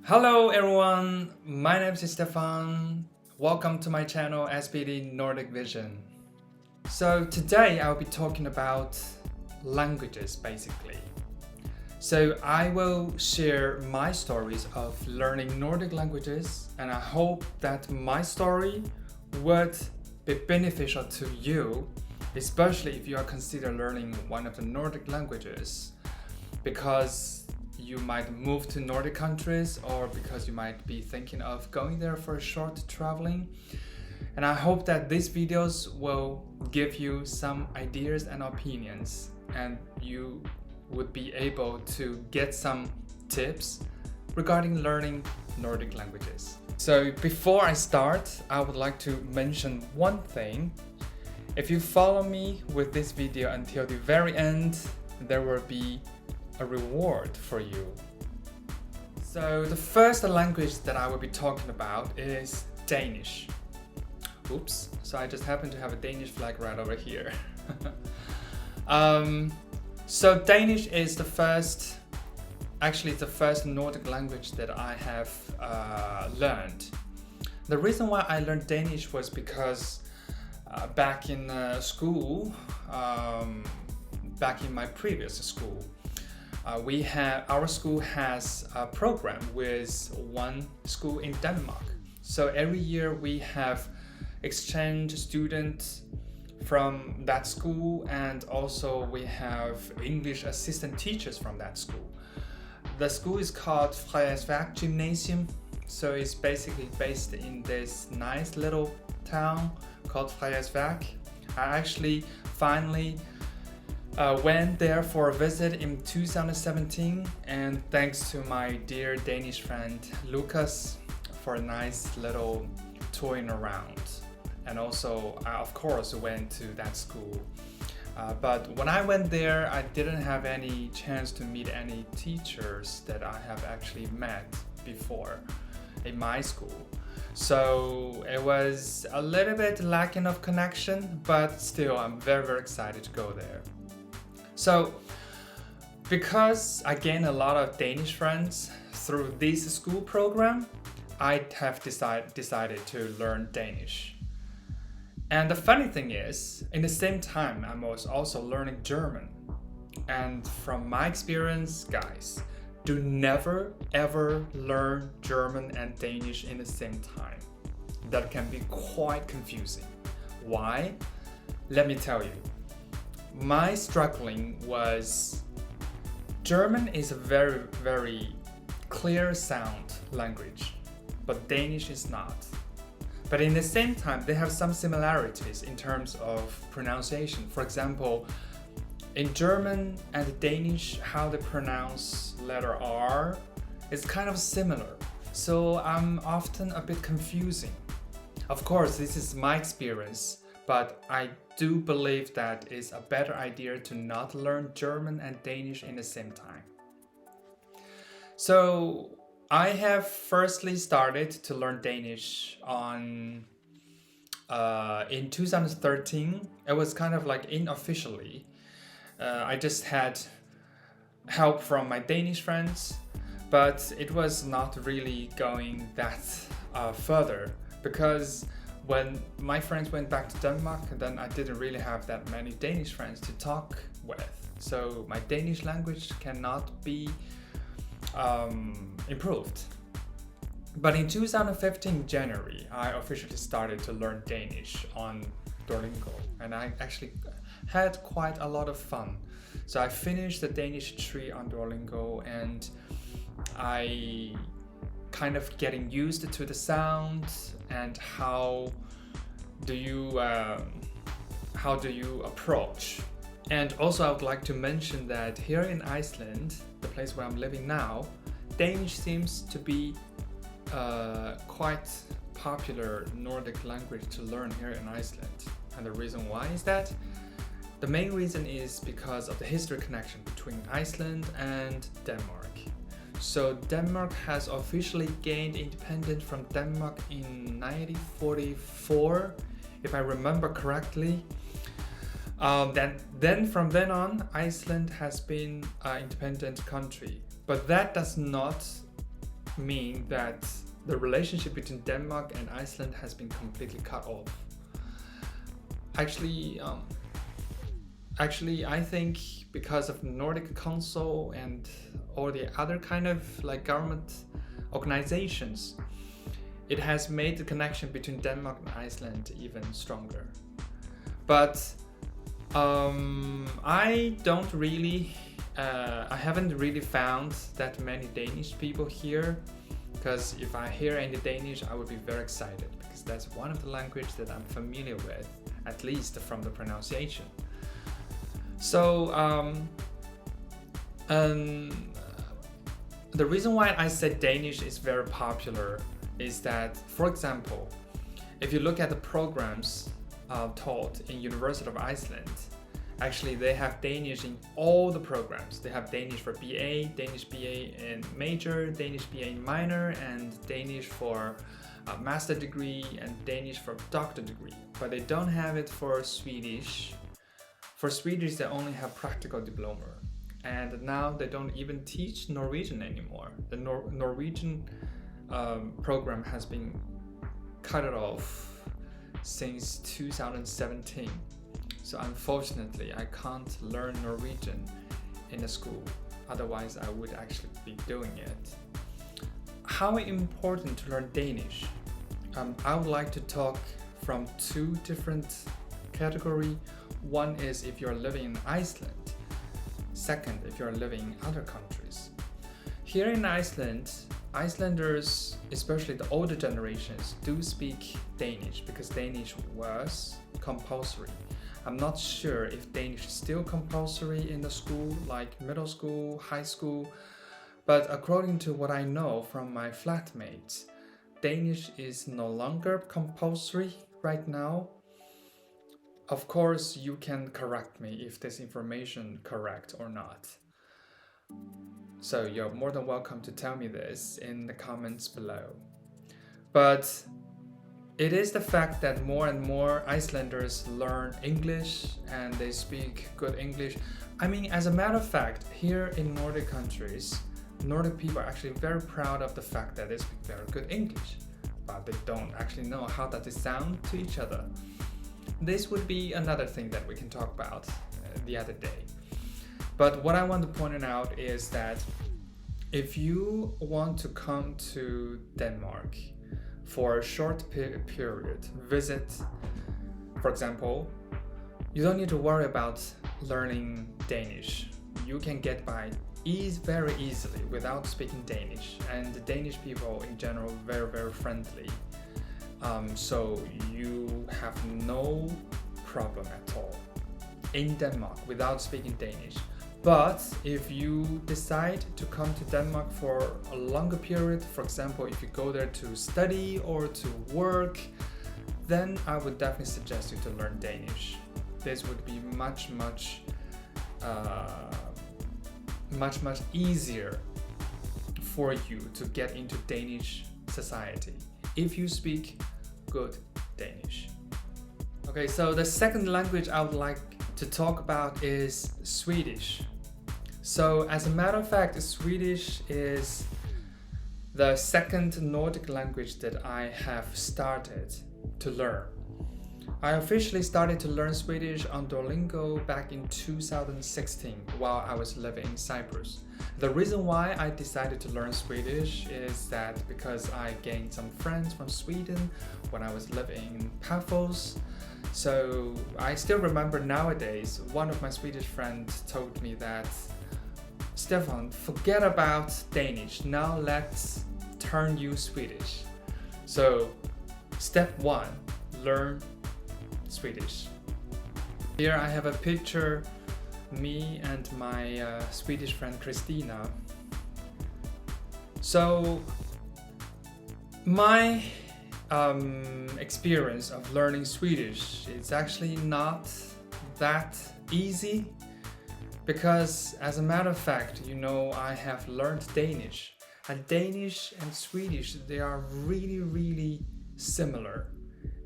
Hello everyone, my name is Stefan. Welcome to my channel SPD Nordic Vision. So today I'll be talking about languages basically. So I will share my stories of learning Nordic languages, and I hope that my story would be beneficial to you, especially if you are considering learning one of the Nordic languages, because you might move to Nordic countries or because you might be thinking of going there for a short traveling. And I hope that these videos will give you some ideas and opinions, and you would be able to get some tips regarding learning Nordic languages. So before I start, I would like to mention one thing. If you follow me with this video until the very end, there will be a reward for you. So the first language that I will be talking about is Danish. Oops, so I just happen to have a Danish flag right over here. So Danish is the first, actually it's the first Nordic language that I have learned. The reason why I learned Danish was because back in school, back in my previous school, our school has a program with one school in Denmark. So every year we have exchange students from that school, and also we have English assistant teachers from that school. The school is called Faroese Gymnasium, so it's basically based in this nice little town called Faroese. I actually finally went there for a visit in 2017, and thanks to my dear Danish friend Lucas for a nice little touring around. And also I of course went to that school, but when I went there I didn't have any chance to meet any teachers that I have actually met before in my school. So it was a little bit lacking of connection, but still I'm very excited to go there. So, because I gained a lot of Danish friends through this school program, I have decided to learn Danish. And the funny thing is, in the same time, I was also learning German. And from my experience, guys, do never ever learn German and Danish in the same time. That can be quite confusing. Why? Let me tell you. My struggling was German is a very clear sound language, but Danish is not. But in the same time, they have some similarities in terms of pronunciation. For example, in German and Danish, how they pronounce letter R is kind of similar. So I'm often a bit confusing. Of course, this is my experience, but I do believe that it's a better idea to not learn German and Danish in the same time. So I have firstly started to learn Danish in 2013. It was kind of like unofficially. I just had help from my Danish friends, but it was not really going that further, because when my friends went back to Denmark, then I didn't really have that many Danish friends to talk with. So my Danish language cannot be improved. But in 2015 January, I officially started to learn Danish on Duolingo, and I actually had quite a lot of fun. So I finished the Danish tree on Duolingo, and I kind of getting used to the sound and how do you approach. And also I would like to mention that here in Iceland, the place where I'm living now, Danish seems to be quite popular Nordic language to learn here in Iceland. And the reason why is that the main reason is because of the history connection between Iceland and Denmark. So Denmark has officially gained independence from Denmark in 1944, if I remember correctly. Then from then on, Iceland has been an independent country, but that does not mean that the relationship between Denmark and Iceland has been completely cut off. Actually, I think because of Nordic Council and all the other kind of like government organizations, it has made the connection between Denmark and Iceland even stronger. But I haven't really found that many Danish people here, because if I hear any Danish, I would be very excited, because that's one of the languages that I'm familiar with, at least from the pronunciation. So the reason why I said Danish is very popular is that, for example, if you look at the programs taught in University of Iceland, actually they have Danish in all the programs. They have Danish for BA, Danish BA in major, Danish BA in minor, and Danish for a master degree, and Danish for doctor degree. But they don't have it for Swedish. For Swedish, they only have practical diploma. And now they don't even teach Norwegian anymore. The Norwegian program has been cut off since 2017. So unfortunately, I can't learn Norwegian in the school. Otherwise, I would actually be doing it. How important to learn Danish? I would like to talk from two different categories. One is if you're living in Iceland. Second, if you're living in other countries. Here in Iceland, Icelanders, especially the older generations, do speak Danish because Danish was compulsory. I'm not sure if Danish is still compulsory in the school, like middle school, high school, but according to what I know from my flatmates, Danish is no longer compulsory right now. Of course, you can correct me if this information correct or not. So you're more than welcome to tell me this in the comments below. But it is the fact that more and more Icelanders learn English and they speak good English. I mean, as a matter of fact, here in Nordic countries, Nordic people are actually very proud of the fact that they speak very good English, but they don't actually know how that they sound to each other. This would be another thing that we can talk about the other day. But what I want to point out is that if you want to come to Denmark for a short period, visit, for example, you don't need to worry about learning Danish. You can get by very easily without speaking Danish, and the Danish people in general are very, very friendly. So you have no problem at all in Denmark without speaking Danish. But if you decide to come to Denmark for a longer period, for example, if you go there to study or to work, then I would definitely suggest you to learn Danish. This would be much easier for you to get into Danish society if you speak good Danish. Okay, so the second language I would like to talk about is Swedish. So as a matter of fact, Swedish is the second Nordic language that I have started to learn. I officially started to learn Swedish on Duolingo back in 2016 while I was living in Cyprus. The reason why I decided to learn Swedish is that because I gained some friends from Sweden when I was living in Paphos. So I still remember nowadays, one of my Swedish friends told me that, Stefan, forget about Danish, now let's turn you Swedish. So step 1, learn Swedish. Here I have a picture, me and my Swedish friend Christina. So my experience of learning Swedish is actually not that easy, because as a matter of fact, you know, I have learned Danish, and Danish and Swedish, they are really similar.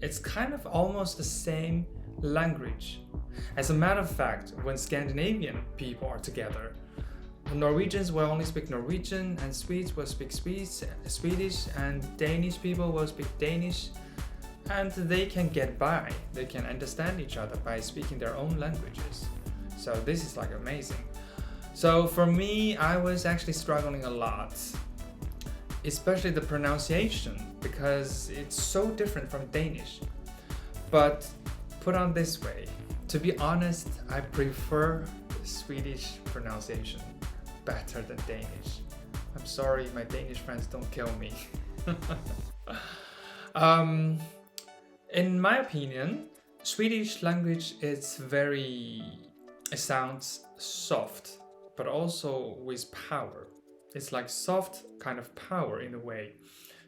It's kind of almost the same language. As a matter of fact, when Scandinavian people are together, Norwegians will only speak Norwegian, and Swedes will speak Swedish, and Danish people will speak Danish, and they can get by. They can understand each other by speaking their own languages. So this is like amazing. So for me, I was actually struggling a lot, especially the pronunciation, because it's so different from Danish. But put on this way, to be honest, I prefer Swedish pronunciation better than Danish. I'm sorry, my Danish friends, don't kill me. In my opinion, Swedish language is it sounds soft, but also with power. It's like soft kind of power in a way.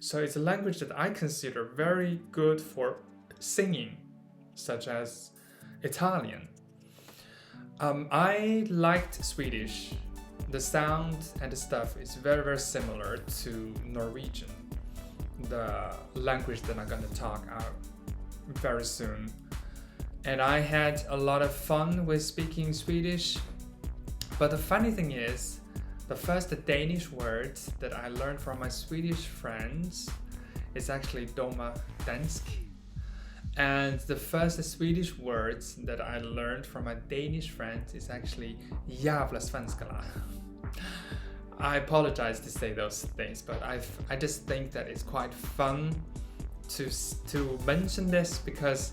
So it's a language that I consider very good for singing, such as Italian. I liked Swedish. The sound and the stuff is very, very similar to Norwegian, the language that I'm gonna talk out very soon. And I had a lot of fun with speaking Swedish. But the funny thing is, the first Danish word that I learned from my Swedish friends is actually doma dansk. And the first Swedish words that I learned from my Danish friends is actually jävla svenskala. I apologize to say those things, but I just think that it's quite fun to mention this, because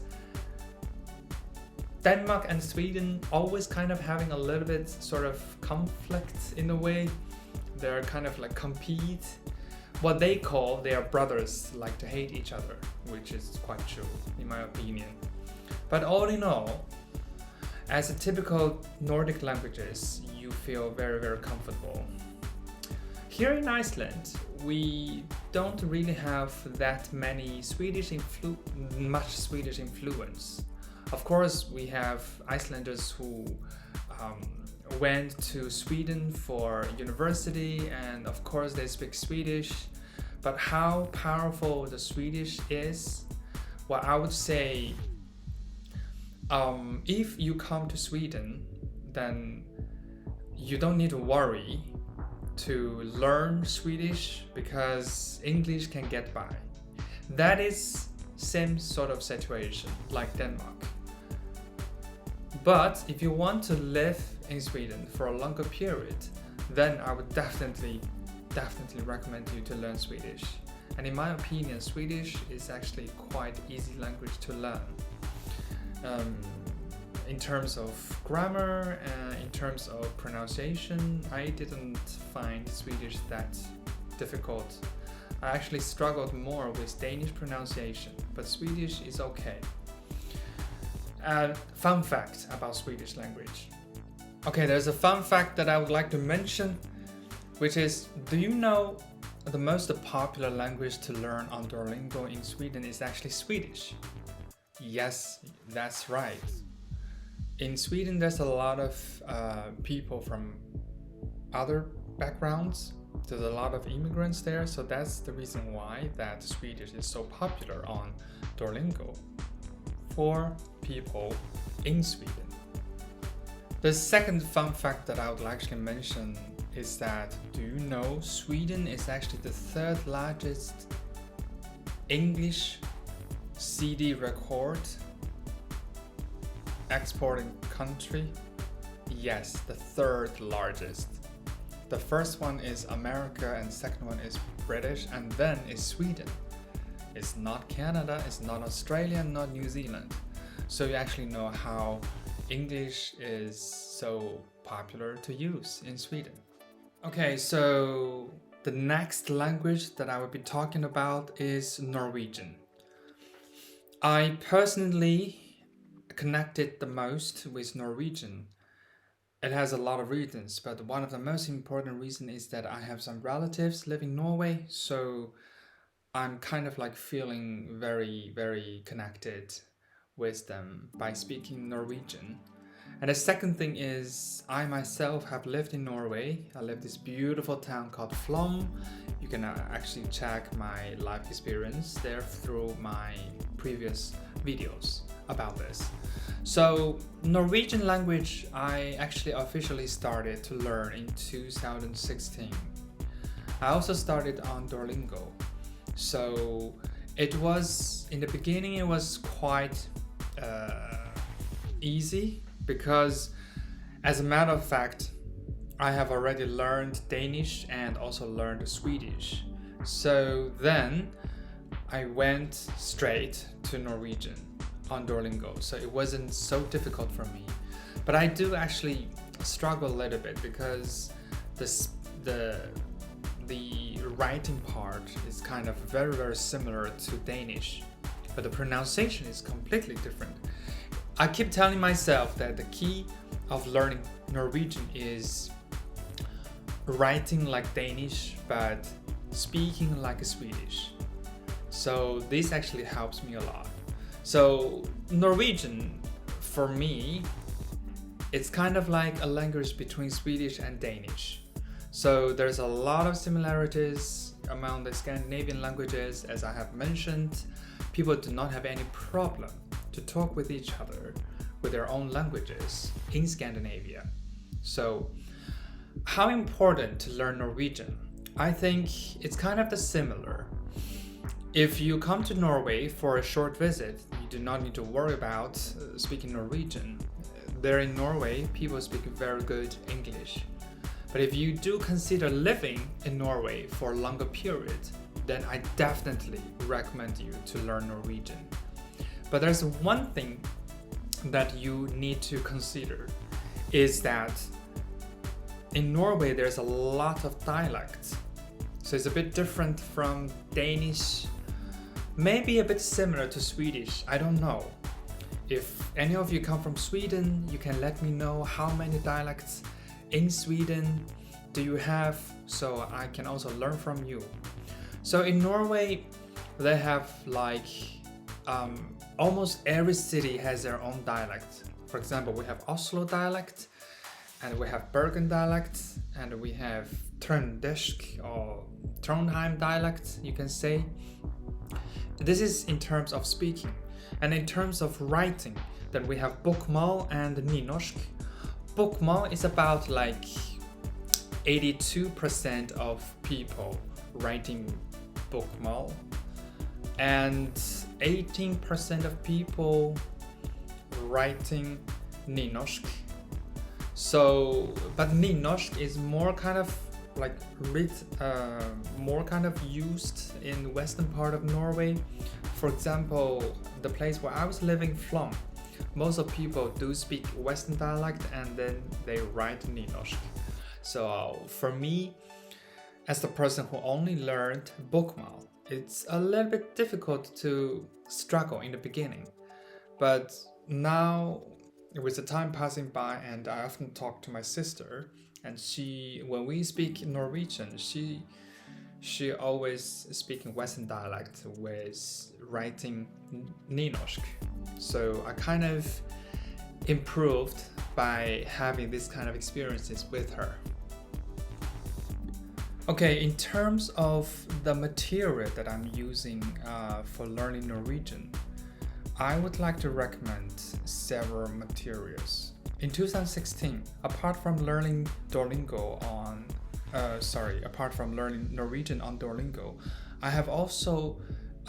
Denmark and Sweden always kind of having a little bit sort of conflict in a way. They're kind of like compete. What they call their brothers like to hate each other, which is quite true in my opinion. But all in all, as a typical Nordic languages, you feel very, very comfortable. Here in Iceland, we don't really have that many much Swedish influence. Of course, we have Icelanders who went to Sweden for university, and of course they speak Swedish. But how powerful the Swedish is, well, I would say if you come to Sweden, then you don't need to worry to learn Swedish, because English can get by. That is same sort of situation like Denmark. But if you want to live in Sweden for a longer period, then I would definitely recommend you to learn Swedish. And in my opinion, Swedish is actually quite easy language to learn. In terms of grammar, in terms of pronunciation, I didn't find Swedish that difficult. I actually struggled more with Danish pronunciation, but Swedish is okay. Fun fact about Swedish language. Okay, there's a fun fact that I would like to mention, which is, do you know the most popular language to learn on Duolingo in Sweden is actually Swedish? Yes, that's right. In Sweden, there's a lot of people from other backgrounds. There's a lot of immigrants there, so that's the reason why that Swedish is so popular on Duolingo for people in Sweden. The second fun fact that I would actually mention is that, do you know Sweden is actually the third largest English CD record exporting country? Yes, the third largest. The first one is America, and second one is British, and then is Sweden. It's not Canada, it's not Australia, not New Zealand. So you actually know how English is so popular to use in Sweden. Okay, so the next language that I will be talking about is Norwegian. I personally connected the most with Norwegian. It has a lot of reasons, but one of the most important reasons is that I have some relatives living in Norway, so I'm kind of like feeling very, very connected with them by speaking Norwegian. And the second thing is, I myself have lived in Norway. I live in this beautiful town called Flom. You can actually check my life experience there through my previous videos about this. So Norwegian language I actually officially started to learn in 2016. I also started on Duolingo. So it was, in the beginning, it was quite easy because, as a matter of fact, I have already learned Danish and also learned Swedish. So then I went straight to Norwegian on Duolingo. So it wasn't so difficult for me. But I do actually struggle a little bit because the writing part is kind of very, very similar to Danish, but the pronunciation is completely different. I keep telling myself that the key of learning Norwegian is writing like Danish, but speaking like a Swedish. So this actually helps me a lot. So Norwegian, for me, it's kind of like a language between Swedish and Danish. So there's a lot of similarities among the Scandinavian languages. As I have mentioned, people do not have any problem to talk with each other with their own languages in Scandinavia. So how important to learn Norwegian? I think it's kind of the similar. If you come to Norway for a short visit, you do not need to worry about speaking Norwegian. There in Norway, people speak very good English. But if you do consider living in Norway for a longer period, then I definitely recommend you to learn Norwegian. But there's one thing that you need to consider is that in Norway there's a lot of dialects. So it's a bit different from Danish, maybe a bit similar to Swedish, I don't know. If any of you come from Sweden, you can let me know how many dialects in Sweden do you have, so I can also learn from you. So in Norway, they have like almost every city has their own dialect. For example, we have Oslo dialect, and we have Bergen dialect, and we have Trøndersk or Trondheim dialect, you can say. This is in terms of speaking. And in terms of writing, then we have bokmål and nynorsk. Bokmål is about like 82% of people writing bokmål, and 18% of people writing nynorsk. So, but nynorsk is more kind of like more kind of used in the western part of Norway. For example, the place where I was living, Flom, most of people do speak Western dialect and then they write nynorsk. So for me, as the person who only learned bokmål, it's a little bit difficult to struggle in the beginning. But now, with the time passing by, and I often talk to my sister, and when we speak Norwegian, she always speaking Western dialect with writing nynorsk. So I kind of improved by having this kind of experiences with her. Okay, in terms of the material that I'm using for learning Norwegian, I would like to recommend several materials. In 2016, apart from learning Norwegian on Duolingo, I have also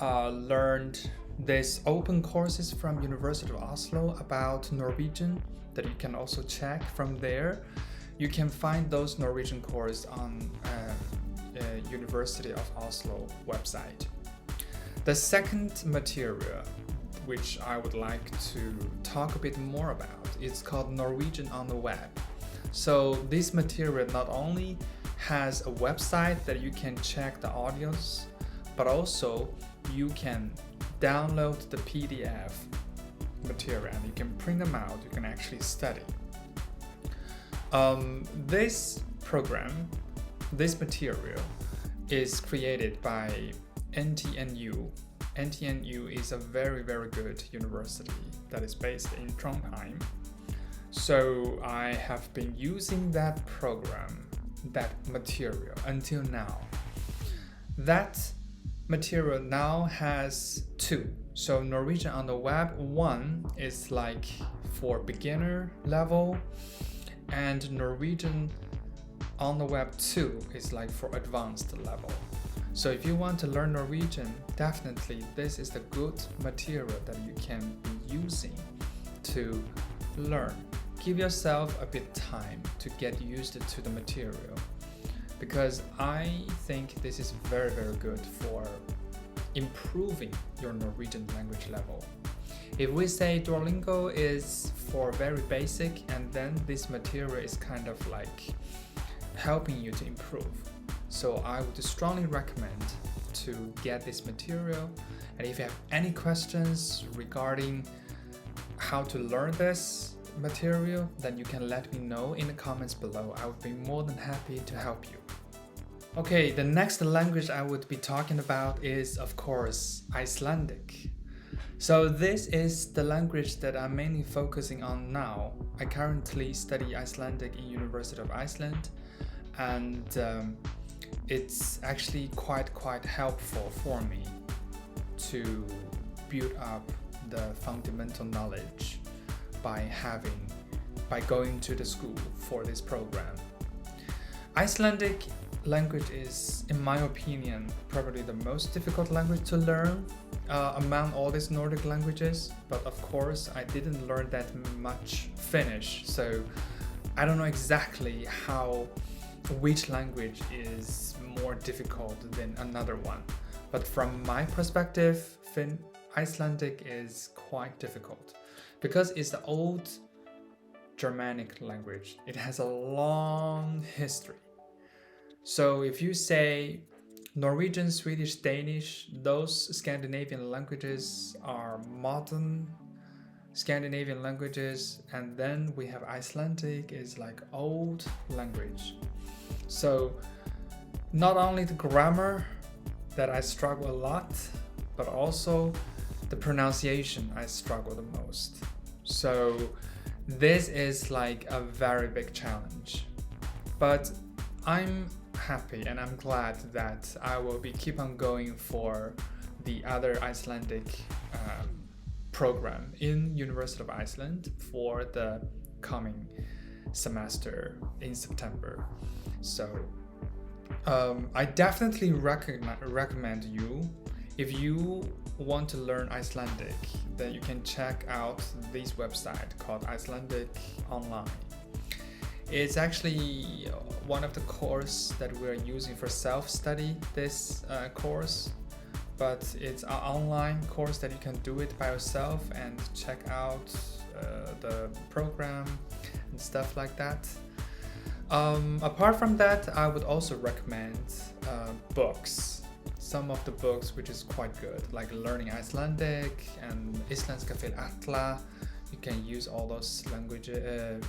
learned these open courses from University of Oslo about Norwegian that you can also check from there. You can find those Norwegian courses on University of Oslo website. The second material which I would like to talk a bit more about, it's called Norwegian on the web. So this material not only has a website that you can check the audios, but also you can download the PDF material and you can print them out, you can actually study. This material is created by NTNU. NTNU is a very, very good university that is based in Trondheim. So I have been using that program, that material until now. That material now has two. So Norwegian on the web 1 is like for beginner level, and Norwegian on the web 2 is like for advanced level. So if you want to learn Norwegian, definitely this is the good material that you can be using to learn. Give yourself a bit time to get used to the material, because I think this is very, very good for improving your Norwegian language level. If we say Duolingo is for very basic, and then this material is kind of like helping you to improve. So I would strongly recommend to get this material. And if you have any questions regarding how to learn this material, then you can let me know in the comments below. I would be more than happy to help you. Okay, the next language I would be talking about is, of course, Icelandic. So this is the language that I'm mainly focusing on now. I currently study Icelandic in University of Iceland, and it's actually quite helpful for me to build up the fundamental knowledge by going to the school for this program. Icelandic language is, in my opinion, probably the most difficult language to learn among all these Nordic languages. But of course, I didn't learn that much Finnish, so I don't know exactly which language is more difficult than another one. But from my perspective, Icelandic is quite difficult because it's the old Germanic language. It has a long history. So if you say Norwegian, Swedish, Danish, those Scandinavian languages are modern Scandinavian languages, and then we have Icelandic is like old language. So not only the grammar that I struggle a lot, but also the pronunciation I struggle the most. So this is like a very big challenge. But I'm happy and I'm glad that I will be keep on going for the other Icelandic program in University of Iceland for the coming semester in September. So I definitely recommend you, if you want to learn Icelandic, then you can check out this website called Icelandic Online. It's actually one of the course that we're using for self-study, this course, but it's an online course that you can do it by yourself and check out the program and stuff like that. Apart from that, I would also recommend books. Some of the books which is quite good, like Learning Icelandic and Íslenska fyrir alla. You can use all those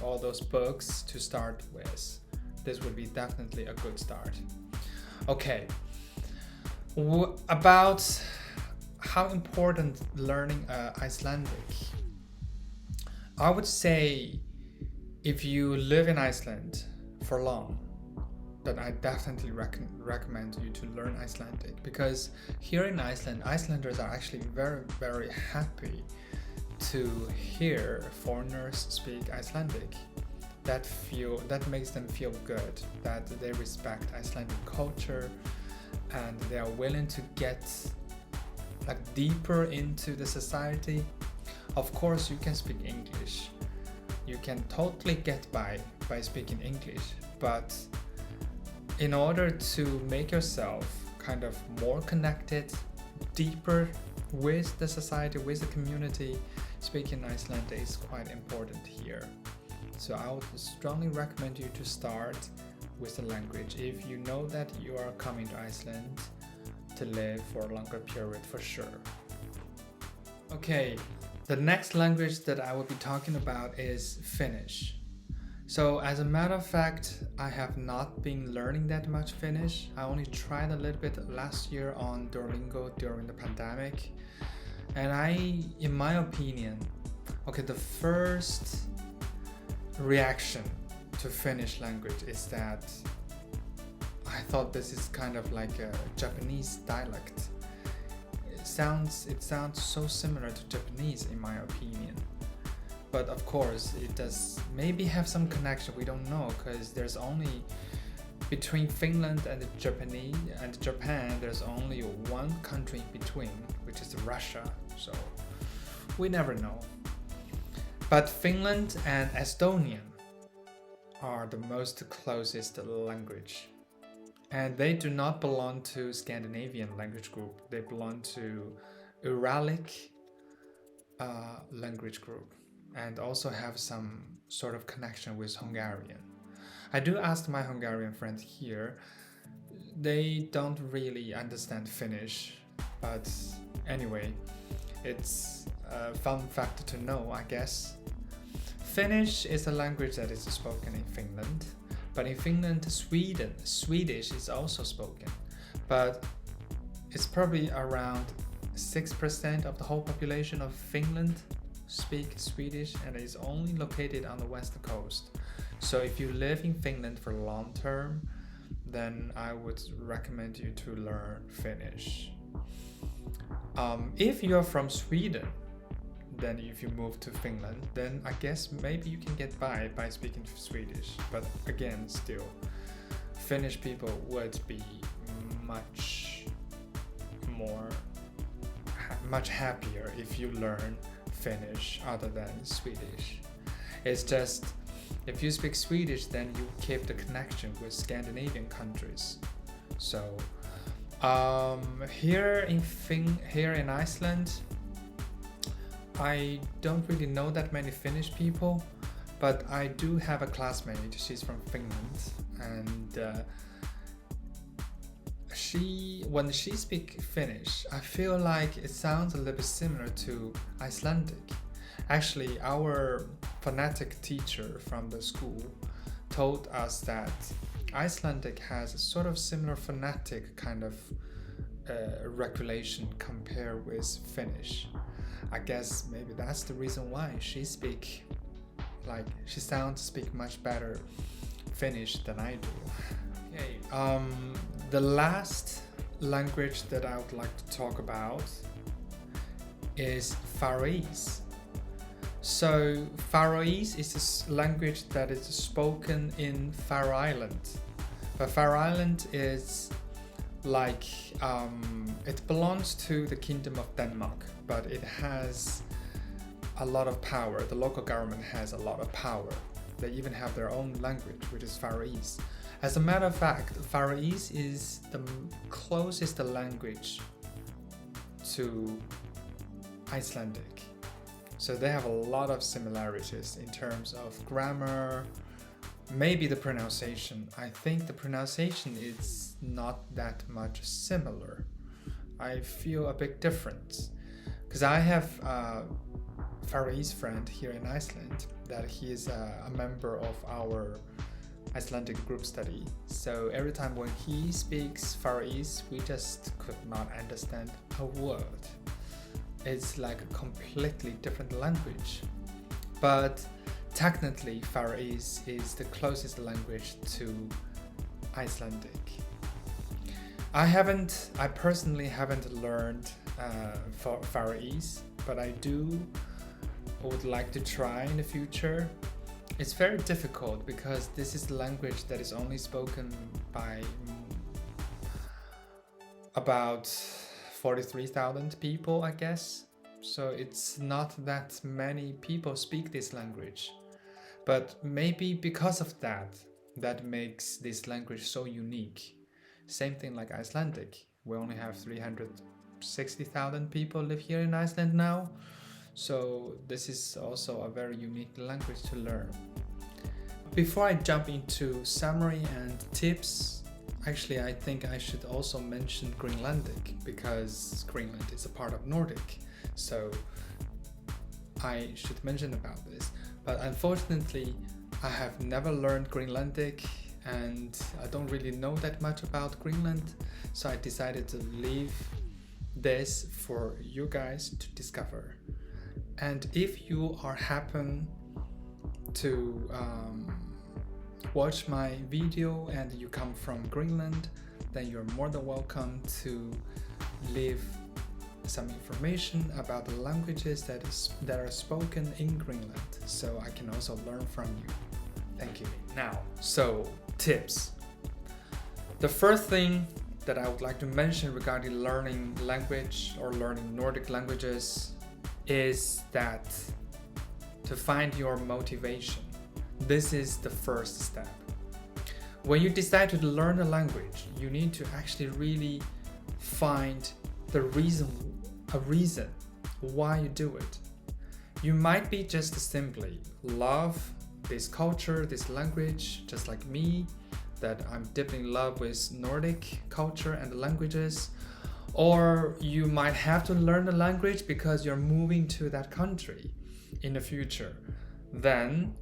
all those books to start with. This would be definitely a good start. Okay, about how important learning Icelandic. I would say if you live in Iceland for long, then I definitely recommend you to learn Icelandic, because here in Iceland, Icelanders are actually very, very happy to hear foreigners speak Icelandic. That makes them feel good, that they respect Icelandic culture and they are willing to get like deeper into the society. Of course, you can speak English. You can totally get by speaking English, but in order to make yourself kind of more connected, deeper with the society, with the community, speaking Icelandic is quite important here. So I would strongly recommend you to start with the language if you know that you are coming to Iceland to live for a longer period, for sure. Okay, the next language that I will be talking about is Finnish. So as a matter of fact, I have not been learning that much Finnish. I only tried a little bit last year on Duolingo during the pandemic. And in my opinion, okay, the first reaction to Finnish language is that I thought this is kind of like a Japanese dialect. it sounds so similar to Japanese in my opinion. But of course, it does maybe have some connection. We don't know, because there's only between Finland and Japan, there's only one country in between, which is Russia. So we never know. But Finland and Estonian are the most closest language. And they do not belong to Scandinavian language group. They belong to Uralic language group, and also have some sort of connection with Hungarian. I do ask my Hungarian friends here. They don't really understand Finnish, but anyway, it's a fun fact to know, I guess. Finnish is a language that is spoken in Finland, but in Finland, Swedish is also spoken, but it's probably around 6% of the whole population of Finland speak Swedish, and is only located on the west coast. So if you live in Finland for long term, then I would recommend you to learn Finnish. If you're from Sweden, then if you move to Finland, then I guess maybe you can get by speaking Swedish. But again, still, Finnish people would be much happier if you learn Finnish other than Swedish. It's just, if you speak Swedish, then you keep the connection with Scandinavian countries. So here in Iceland, I don't really know that many Finnish people, but I do have a classmate. She's from Finland, and when she speaks Finnish, I feel like it sounds a little bit similar to Icelandic. Actually, our phonetic teacher from the school told us that Icelandic has a sort of similar phonetic kind of regulation compared with Finnish. I guess maybe that's the reason why she speak much better Finnish than I do. Okay, the last language that I would like to talk about is Faroese. So Faroese is a language that is spoken in Faroe Island. But Faroe Island is like, it belongs to the Kingdom of Denmark, but it has a lot of power. The local government has a lot of power. They even have their own language, which is Faroese. As a matter of fact, Faroese is the closest language to Icelandic. So they have a lot of similarities in terms of grammar, maybe the pronunciation. I think the pronunciation is not that much similar. I feel a big difference. Because I have a Faroese friend here in Iceland that he is a member of our Icelandic group study. So every time when he speaks Faroese, we just could not understand a word. It's like a completely different language. But technically, Faroese is the closest language to Icelandic. I personally haven't learned Faroese, but I would like to try in the future. It's very difficult because this is a language that is only spoken by about 43,000 people, I guess. So it's not that many people speak this language. But maybe because of that makes this language so unique. Same thing like Icelandic. We only have 360,000 people live here in Iceland now. So this is also a very unique language to learn. Before I jump into summary and tips, actually I think I should also mention Greenlandic, because Greenland is a part of Nordic. So I should mention about this. But unfortunately, I have never learned Greenlandic and I don't really know that much about Greenland. So I decided to leave this for you guys to discover. And if you happen to watch my video and you come from Greenland, then you're more than welcome to leave some information about the languages that are spoken in Greenland, so I can also learn from you. Thank you. Now, so tips. The first thing that I would like to mention regarding learning language or learning Nordic languages is that to find your motivation. This is the first step. When you decide to learn a language, you need to actually really find a reason why you do it. You might be just simply love this culture, this language, just like me, that I'm deeply in love with Nordic culture and the languages. Or you might have to learn the language because you're moving to that country in the future. Then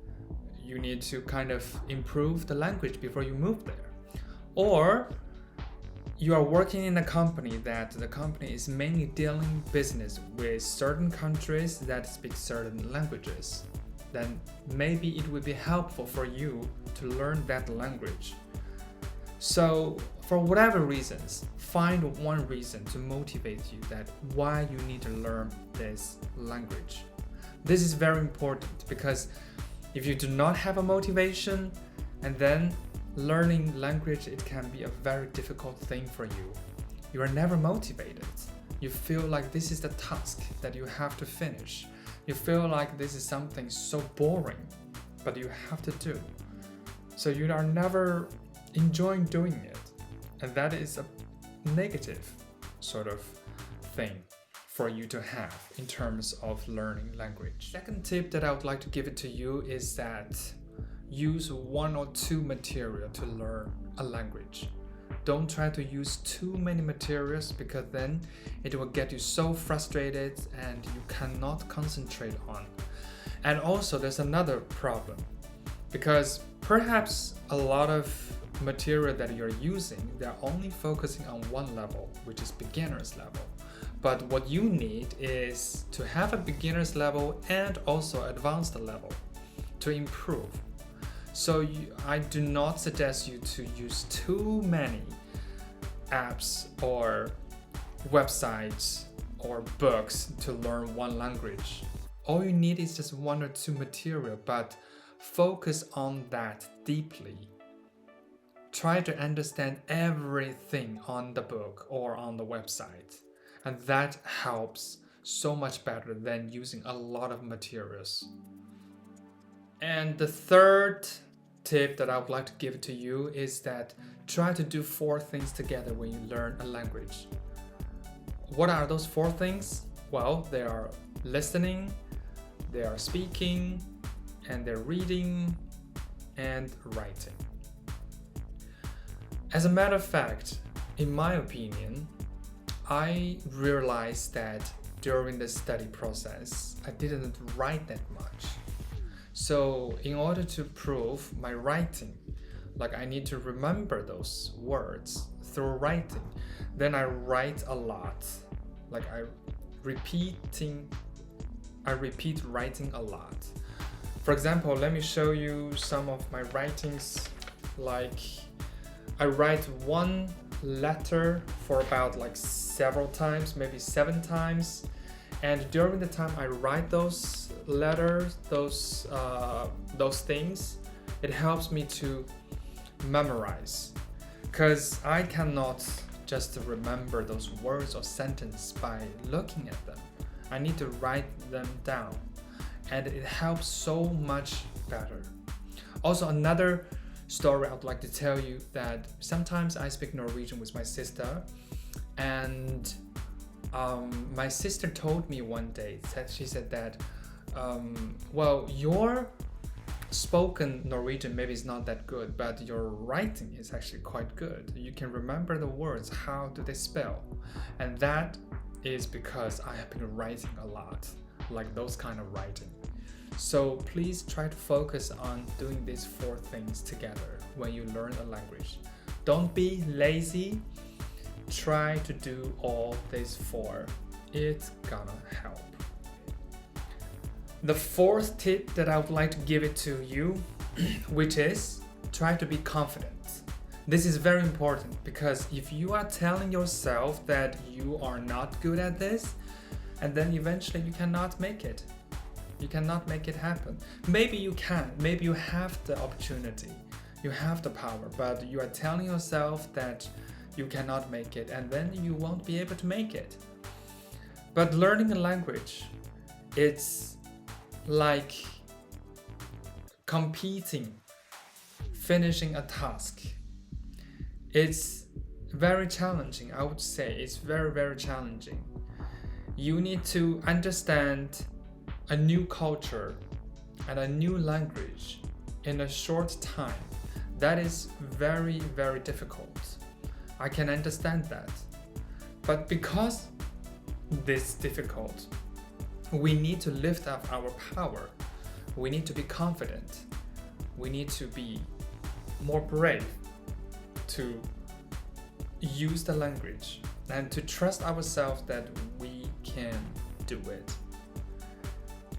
you need to kind of improve the language before you move there. Or you are working in a company that the company is mainly dealing business with certain countries that speak certain languages. Then maybe it would be helpful for you to learn that language. So for whatever reasons, find one reason to motivate you that why you need to learn this language. This is very important because if you do not have a motivation and then learning language, it can be a very difficult thing for you. You are never motivated. You feel like this is the task that you have to finish. You feel like this is something so boring, but you have to do. So you are never enjoying doing it. And that is a negative sort of thing for you to have in terms of learning language. Second tip that I would like to give it to you is that use one or two material to learn a language. Don't try to use too many materials because then it will get you so frustrated and you cannot concentrate on. And also there's another problem because perhaps a lot of material that you're using, they're only focusing on one level, which is beginner's level. But what you need is to have a beginner's level and also advanced level to improve. So I do not suggest you to use too many apps or websites or books to learn one language. All you need is just one or two material, but focus on that deeply. Try to understand everything on the book or on the website. And that helps so much better than using a lot of materials. And the third tip that I would like to give to you is that try to do 4 things together when you learn a language. What are those 4 things? Well, they are listening, they are speaking, and they're reading and writing. As a matter of fact, in my opinion, I realized that during the study process, I didn't write that much. So in order to prove my writing, like I need to remember those words through writing, then I write a lot. Like I repeat writing a lot. For example, let me show you some of my writings. Like I write one letter for about like several times, maybe 7 times. And during the time I write those letters, those things, it helps me to memorize. Because I cannot just remember those words or sentences by looking at them. I need to write them down. And it helps so much better. Also, another story I would like to tell you that sometimes I speak Norwegian with my sister, and my sister told me one day that she said that well, your spoken Norwegian maybe is not that good, but your writing is actually quite good. You can remember the words, how do they spell, and that is because I have been writing a lot, like those kind of writing. So please try to focus on doing these 4 things together when you learn a language. Don't be lazy. Try to do all these 4. It's gonna help. The 4th tip that I would like to give it to you, which is try to be confident. This is very important because if you are telling yourself that you are not good at this, and then eventually you cannot make it. You cannot make it happen. Maybe you can, maybe you have the opportunity, you have the power, but you are telling yourself that you cannot make it, and then you won't be able to make it. But learning a language, it's like competing, finishing a task. It's very challenging, I would say. It's very, very challenging. You need to understand a new culture and a new language in a short time. That is very, very difficult. I can understand that. But because this is difficult, we need to lift up our power. We need to be confident. We need to be more brave to use the language and to trust ourselves that we can do it.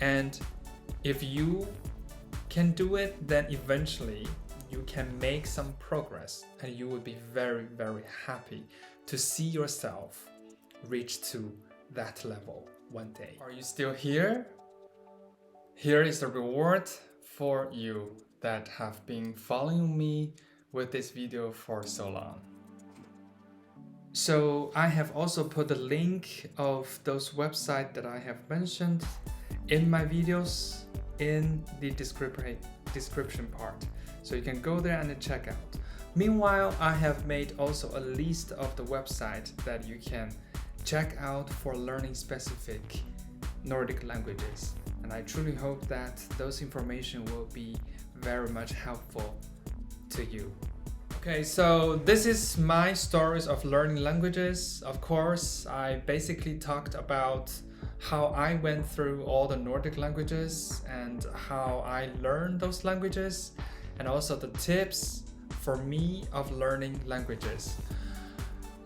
And if you can do it, then eventually you can make some progress and you will be very, very happy to see yourself reach to that level one day. Are you still here? Here is the reward for you that have been following me with this video for so long. So I have also put the link of those websites that I have mentioned in my videos in the description part. So you can go there and check out. Meanwhile, I have made also a list of the websites that you can check out for learning specific Nordic languages. And I truly hope that those information will be very much helpful to you. Okay, so this is my stories of learning languages. Of course, I basically talked about how I went through all the Nordic languages and how I learned those languages, and also the tips for me of learning languages.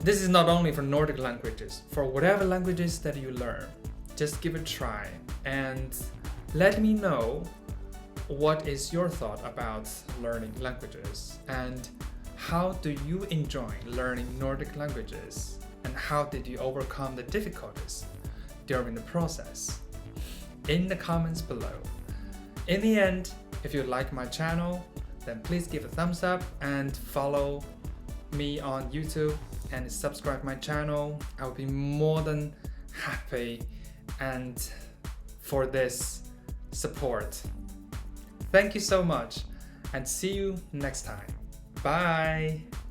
This is not only for Nordic languages, for whatever languages that you learn, just give it a try and let me know what is your thought about learning languages and how do you enjoy learning Nordic languages and how did you overcome the difficulties during the process in the comments below. In the end, if you like my channel, then please give a thumbs up and follow me on YouTube and subscribe my channel. I will be more than happy and for this support. Thank you so much and see you next time. Bye!